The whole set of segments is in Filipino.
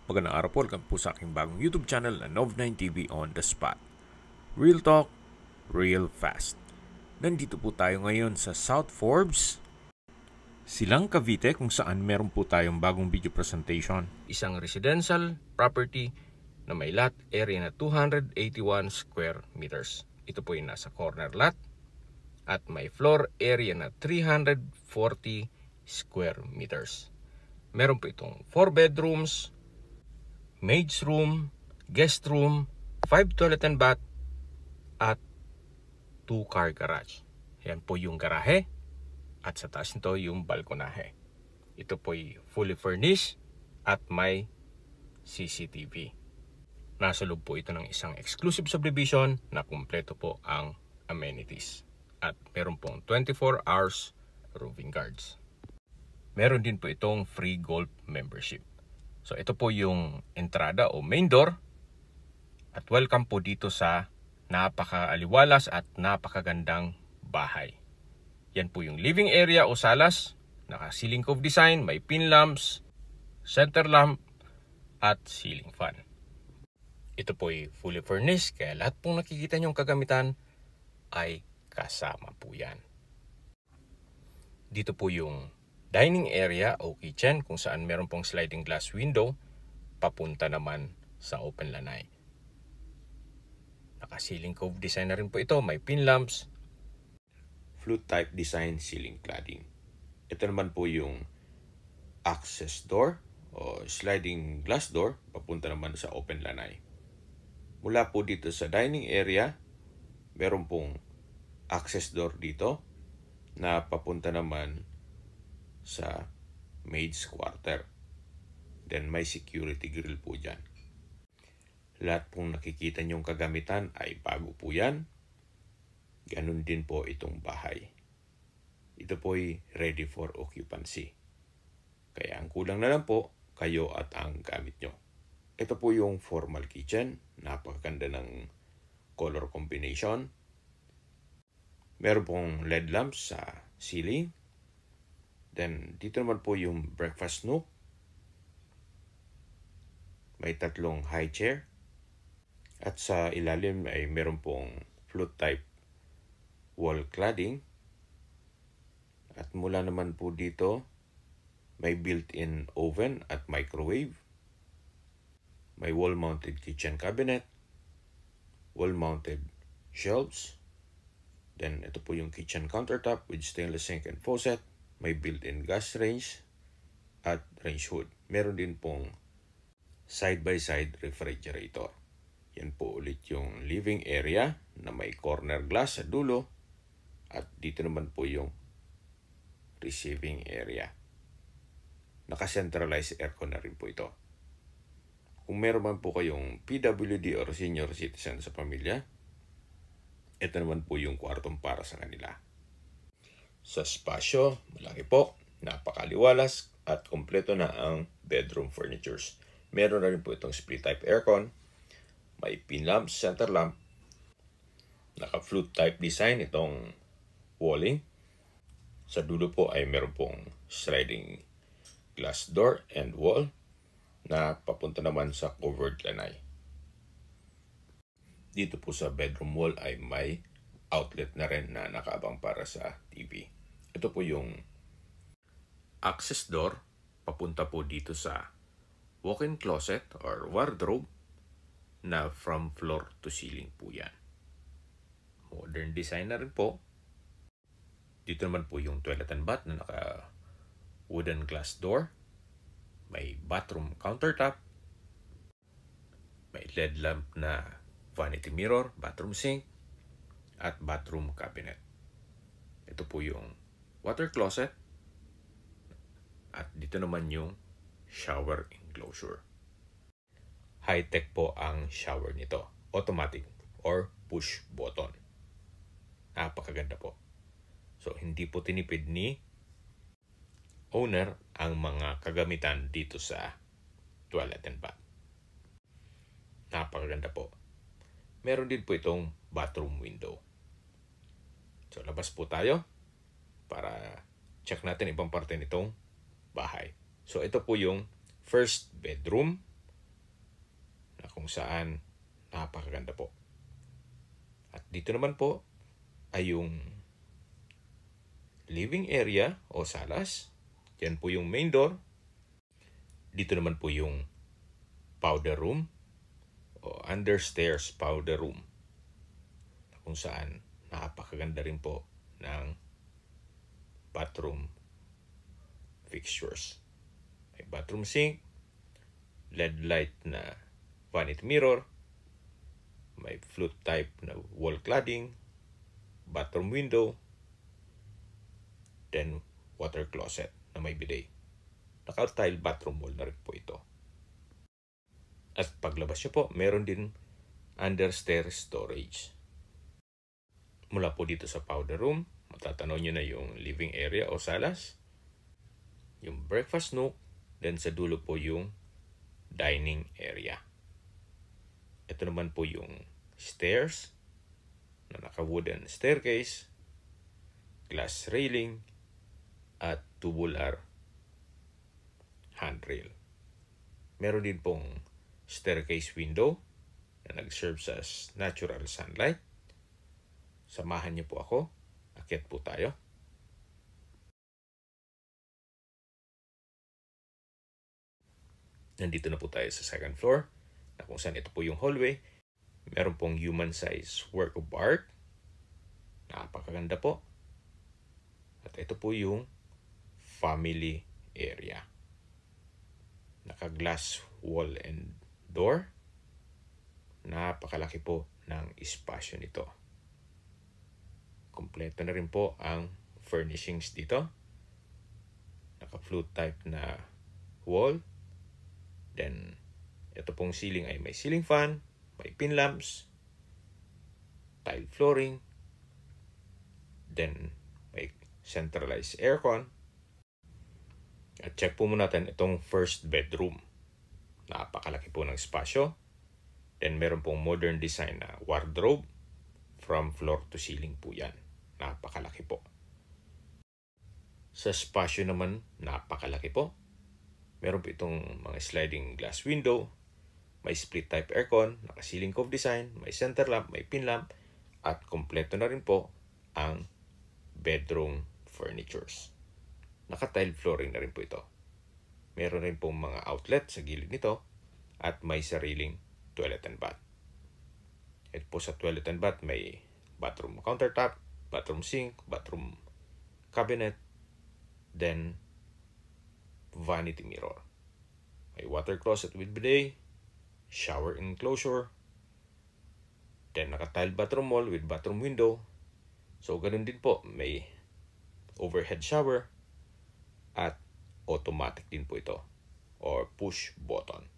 Magandang araw po, welcome po sa aking bagong YouTube channel na Nov9 TV on the Spot. Real talk, real fast. Nandito po tayo ngayon sa South Forbes, Silang Cavite, kung saan meron po tayong bagong video presentation. Isang residential property na may lot area na 281 square meters. Ito po yung nasa corner lot at may floor area na 340 square meters. Meron po itong 4 bedrooms, maid's room, guest room, 5 toilet and bath, at 2 car garage. Yan po yung garahe. At sa taas nito yung balkonahe. Ito po ay fully furnished at may CCTV. Nasa loob po ito ng isang exclusive subdivision na kumpleto po ang amenities. At meron pong 24 hours roving guards. Meron din po itong free golf membership. So ito po yung entrada o main door. At welcome po dito sa napakaaliwalas at napakagandang bahay. Yan po yung living area o salas. Naka-ceiling cove design, may pin lamps, center lamp, at ceiling fan. Ito po ay fully furnished, kaya lahat pong nakikita nyong kagamitan ay kasama po yan. Dito po yung dining area o kitchen kung saan meron pong sliding glass window papunta naman sa open lanay. Naka-ceiling cove design na rin po ito, may pin lamps, flute type design ceiling cladding. Ito naman po yung access door o sliding glass door papunta naman sa open lanay. Mula po dito sa dining area, meron pong access door dito na papunta naman sa maid's quarter. Then may security grill po dyan. Lahat pong nakikita nyong kagamitan ay bago po yan. Ganun din po itong bahay. Ito po ay ready for occupancy. Kaya ang kulang na lang po, kayo at ang gamit nyo. Ito po yung formal kitchen. Napakaganda ng color combination. Meron pong LED lamps sa ceiling. Then, dito naman po yung breakfast nook. May 3 high chair. At sa ilalim ay meron pong flute type wall cladding. At mula naman po dito, may built-in oven at microwave. May wall-mounted kitchen cabinet. Wall-mounted shelves. Then, ito po yung kitchen countertop with stainless sink and faucet. May built-in gas range at range hood. Meron din pong side-by-side refrigerator. Yan po ulit yung living area na may corner glass sa dulo. At dito naman po yung receiving area. Naka-centralized aircon na rin po ito. Kung meron man po kayong PWD or senior citizen sa pamilya, ito naman po yung kwartong para sa kanila. Sa spasyo, malaki po, napakaliwalas at kompleto na ang bedroom furnitures. Meron na rin po itong split type aircon, may pin lamp, center lamp, naka-flute type design itong walling. Sa dulo po ay meron pong sliding glass door and wall na papunta naman sa covered lanay. Dito po sa bedroom wall ay may outlet na rin na nakaabang para sa TV. Ito po yung access door papunta po dito sa walk-in closet or wardrobe na from floor to ceiling po yan. Modern design na rin po. Dito naman po yung toilet and bath na naka wooden glass door. May bathroom countertop. May LED lamp na vanity mirror, bathroom sink, at bathroom cabinet. Ito po yung water closet. At dito naman yung shower enclosure. High-tech po ang shower nito. Automatic or push button. Napakaganda po. So, hindi po tinipid ni owner ang mga kagamitan dito sa toilet and bath. Napakaganda po. Meron din po itong bathroom window. So, labas po tayo para check natin ibang parte nitong bahay. So ito po yung first bedroom kung saan napakaganda po. At dito naman po ay yung living area o salas. Yan po yung main door. Dito naman po yung powder room o understairs powder room, kung saan napakaganda rin po ng bathroom fixtures. May bathroom sink, LED light na vanity mirror, may flute type na wall cladding, bathroom window, then water closet na may bidet. Naka-tile bathroom wall na rin po ito. At paglabas nyo po, meron din understairs storage. Mula po dito sa powder room, matatanaw nyo na yung living area o salas, yung breakfast nook, then sa dulo po yung dining area. Ito naman po yung stairs na naka-wooden staircase, glass railing, at tubular handrail. Meron din pong staircase window na nag-serve as natural sunlight. Samahan niyo po ako. Akyat po tayo. Nandito na po tayo sa second floor, na kung saan ito po yung hallway. Meron pong human size work of art. Napakaganda po. At ito po yung family area. Naka-glass wall and door. Napakalaki po ng espasyo nito. Kompleto na rin po ang furnishings dito. Naka-flute type na wall. Then, ito pong ceiling ay may ceiling fan, may pin lamps, tile flooring, then may centralized aircon. At check po muna natin itong first bedroom. Napakalaki po ng espasyo. Then meron pong modern design na wardrobe. From floor to ceiling po yan. Napakalaki po. Sa espasyo naman, napakalaki po. Meron po itong mga sliding glass window. May split type aircon, naka-ceiling cove design, may center lamp, may pin lamp, at kompleto na rin po ang bedroom furnitures. Naka-tile flooring na rin po ito. Meron rin pong mga outlet sa gilid nito at may sariling toilet and bath. Ito po sa toilet and bath may bathroom countertop, bathroom sink, bathroom cabinet, then vanity mirror. May water closet with bidet, shower enclosure, then naka-tile bathroom wall with bathroom window. So ganun din po, may overhead shower at automatic din po ito or push button.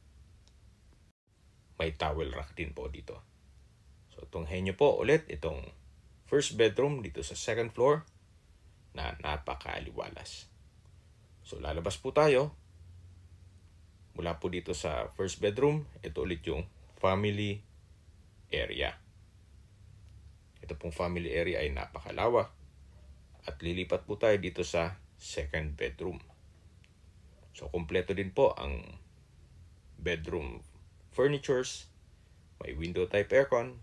May towel rack din po dito. So tunghayin nyo po ulit itong first bedroom dito sa second floor na napakaaliwalas. So lalabas po tayo. Mula po dito sa first bedroom, ito ulit yung family area. Ito pong family area ay napakalawak. At lilipat po tayo dito sa second bedroom. So kompleto din po ang bedroom furnitures. May window type aircon,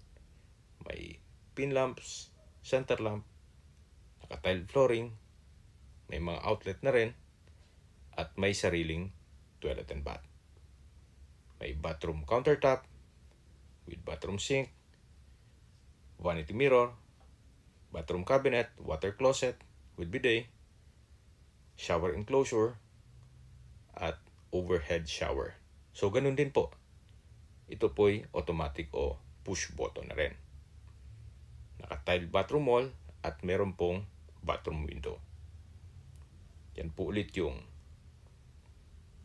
may pin lamps, center lamp, naka-tile flooring, may mga outlet na rin, at may sariling toilet and bath. May bathroom countertop with bathroom sink, vanity mirror, bathroom cabinet, water closet with bidet, shower enclosure, at overhead shower. So ganun din po. Ito po'y automatic o push button na rin. Naka-tile bathroom wall at meron pong bathroom window. Yan po ulit yung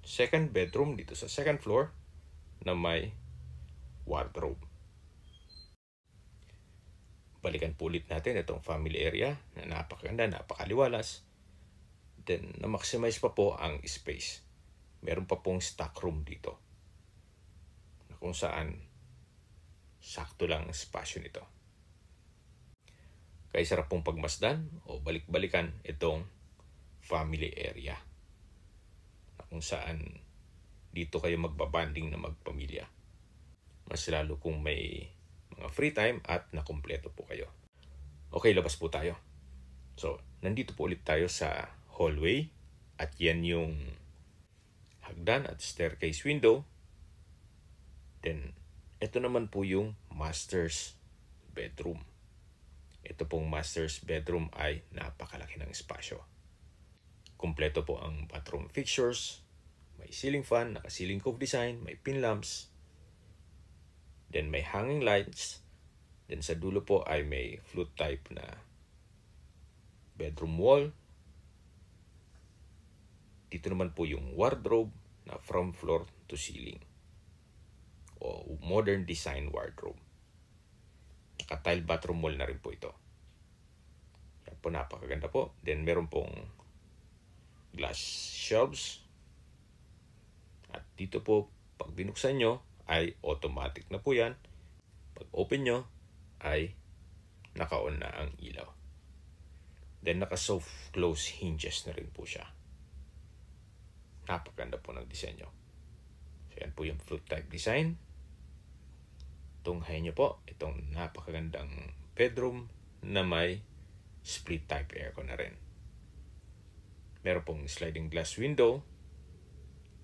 second bedroom dito sa second floor na may wardrobe. Balikan po ulit natin itong family area na napakaganda, napakaliwalas. Then, na-maximize pa po ang space. Meron pa pong stock room dito na kung saan sakto lang ang spasyo nito. Kaya sarap pong pagmasdan o balik-balikan itong family area na kung saan dito kayo magbabanding na magpamilya. Mas lalo kung may mga free time at nakumpleto po kayo. Okay, labas po tayo. So, nandito po ulit tayo sa hallway. At yan yung hagdan at staircase window. Then, ito naman po yung master's bedroom. Ito pong master's bedroom ay napakalaki ng espasyo. Kumpleto po ang bathroom fixtures. May ceiling fan, naka-ceiling cove design, may pin lamps. Then may hanging lights. Then sa dulo po ay may flute type na bedroom wall. Dito naman po yung wardrobe na from floor to ceiling. O modern design wardrobe. Naka-tile bathroom wall na rin po ito. Yan po, napakaganda po. Then meron pong glass shelves. At dito po, pag binuksan nyo, ay automatic na po yan. Pag open nyo, ay naka-on na ang ilaw. Then naka-soft close hinges na rin po siya. Napakaganda po ng disenyo. So yan po yung flute type design. Tunghayin nyo po itong napakagandang bedroom na may split type aircon na rin. Meron pong sliding glass window.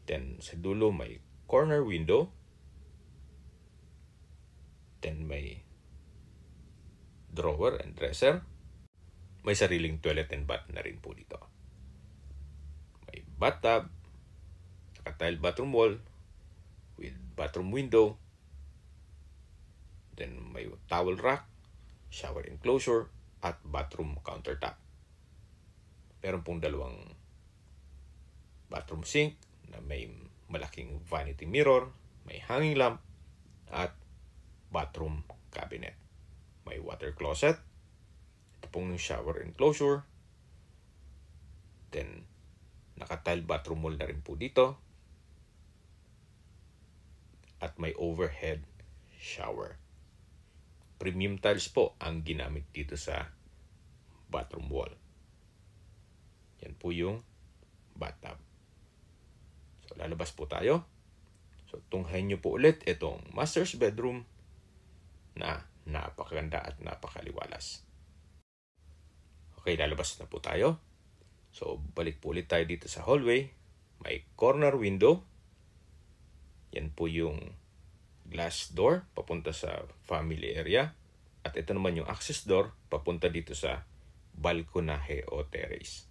Then sa dulo may corner window. Then may drawer and dresser. May sariling toilet and bath na rin po dito. May bathtub, naka-tile bathroom wall with bathroom window. Then may towel rack, shower enclosure, at bathroom countertop. Meron pong dalawang bathroom sink na may malaking vanity mirror, may hanging lamp, at bathroom cabinet. May water closet. Ito pong shower enclosure. Then, naka-tile bathroom wall na rin po dito. At may overhead shower. Premium tiles po ang ginamit dito sa bathroom wall. Yan po yung bathtub. So, lalabas po tayo. So, tunghayin nyo po ulit itong master's bedroom na napakaganda at napakaliwalas. Okay, lalabas na po tayo. So, balik po ulit tayo dito sa hallway. May corner window. Yan po yung glass door papunta sa family area. At ito naman yung access door papunta dito sa balkonahe o terrace.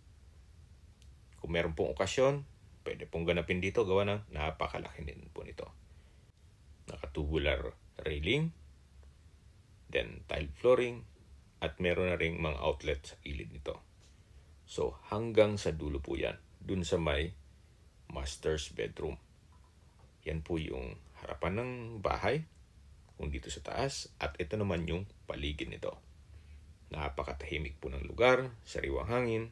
Kung meron pong okasyon, pwede pong ganapin dito, gawa ng napakalaki din po nito. Naka-tubular railing, then tile flooring, at meron na ring mga outlet sa gilid nito. So hanggang sa dulo po yan, dun sa may master's bedroom. Yan po yung harapan ng bahay, kung dito sa taas, at ito naman yung paligid nito. Napakatahimik po ng lugar, sariwang hangin.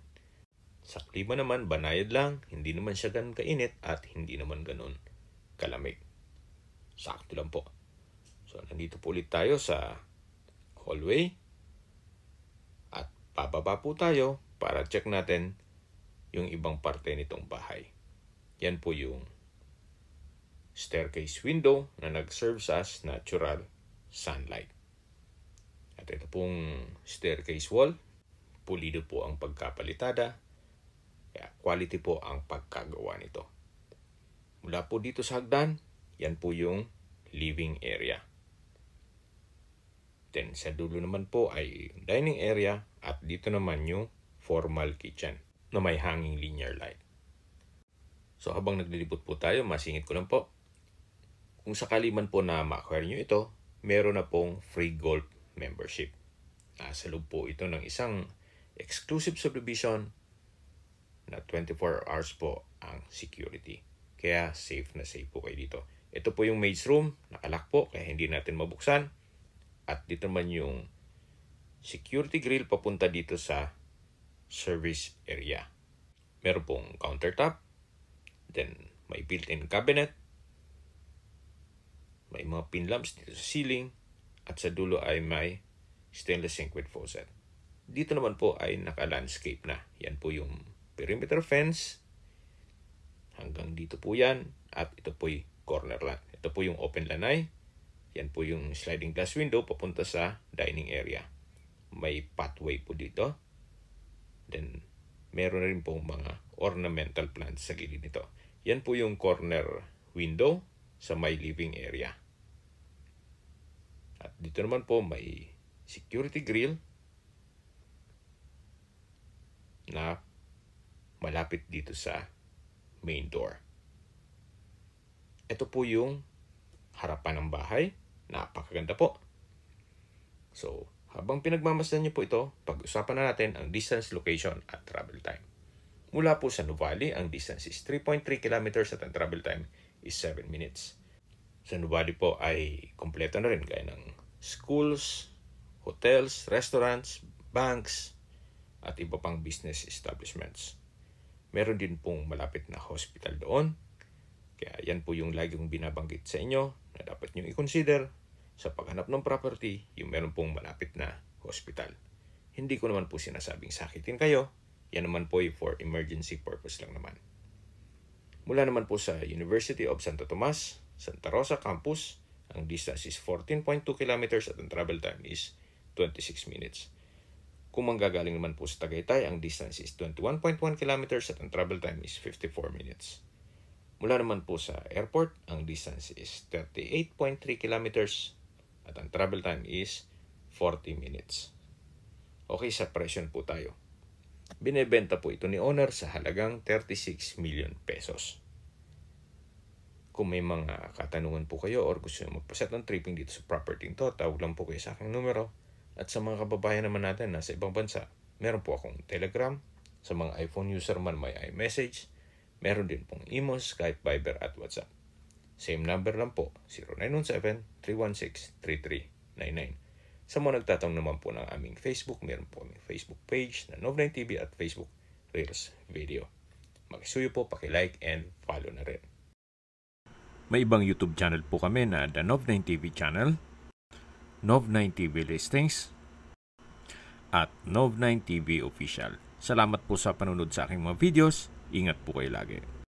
Sa klima naman, banayad lang, hindi naman siya ganun kainit at hindi naman ganun kalamig. Sakto lang po. So, nandito po ulit tayo sa hallway. At bababa po tayo para check natin yung ibang parte nitong bahay. Yan po yung staircase window na nag-serve as natural sunlight. At ito pong staircase wall, pulido po ang pagkapalitada. Kaya quality po ang pagkagawa nito. Mula po dito sa hagdan, yan po yung living area. Then sa dulo naman po ay dining area at dito naman yung formal kitchen na may hanging linear light. So habang naglilibot po tayo, masingit ko lang po. Kung sakali man po na ma-acquire nyo ito, meron na pong free gold membership. Sa loob po ito ng isang exclusive subdivision na 24 hours po ang security. Kaya safe na safe po kayo dito. Ito po yung maid's room, nakalock po kaya hindi natin mabuksan. At dito naman yung security grill papunta dito sa service area. Meron pong countertop, then may built-in cabinet, may mga pin lamps dito sa ceiling, at sa dulo ay may stainless sink with faucet. Dito naman po ay naka-landscape na. Yan po yung perimeter fence. Hanggang dito po yan. At ito po yung corner lot. Ito po yung open lanay. Yan po yung sliding glass window papunta sa dining area. May pathway po dito. Then, meron na rin pong mga ornamental plants sa gilid nito. Yan po yung corner window sa my living area. At dito naman po may security grill na malapit dito sa main door. Ito po yung harapan ng bahay. Napakaganda po. So, habang pinagmamasdan niyo po ito, pag-usapan na natin ang distance, location, at travel time. Mula po sa Nuvali, ang distance is 3.3 kilometers at ang travel time is 7 minutes. Sa Nuvali po ay kompleto na rin gaya ng schools, hotels, restaurants, banks, at iba pang business establishments. Meron din pong malapit na hospital doon. Kaya yan po yung lagi kong binabanggit sa inyo na dapat nyo i-consider sa paghanap ng property, yung meron pong malapit na hospital. Hindi ko naman po sinasabing sakitin kayo. Yan naman po for emergency purpose lang naman. Mula naman po sa University of Santo Tomas, Santa Rosa Campus, ang distance is 14.2 kilometers at ang travel time is 26 minutes. Kung manggagaling naman po sa Tagaytay, ang distance is 21.1 kilometers at ang travel time is 54 minutes. Mula naman po sa airport, ang distance is 38.3 kilometers at ang travel time is 40 minutes. Okay, sa presyon po tayo. Binebenta po ito ni owner sa halagang 36 million pesos. Kung may mga katanungan po kayo or gusto nyo magpaset ng tripping dito sa property ito, tawag lang po kayo sa aking numero. At sa mga kababayan naman natin na sa ibang bansa, meron po akong Telegram. Sa mga iPhone user man may iMessage. Meron din pong Imo, Skype, Viber at WhatsApp. Same number lang po, 0917-316-3399. Sa mga nagtatanong naman po ng aming Facebook, meron po aming Facebook page na Nov9TV at Facebook Reels Video. Makisuyo po, paki-like and follow na rin. May ibang YouTube channel po kami na The Nov9TV channel, Nov9TV Listings, at Nov9TV Official. Salamat po sa panunod sa aking mga videos. Ingat po kayo lagi.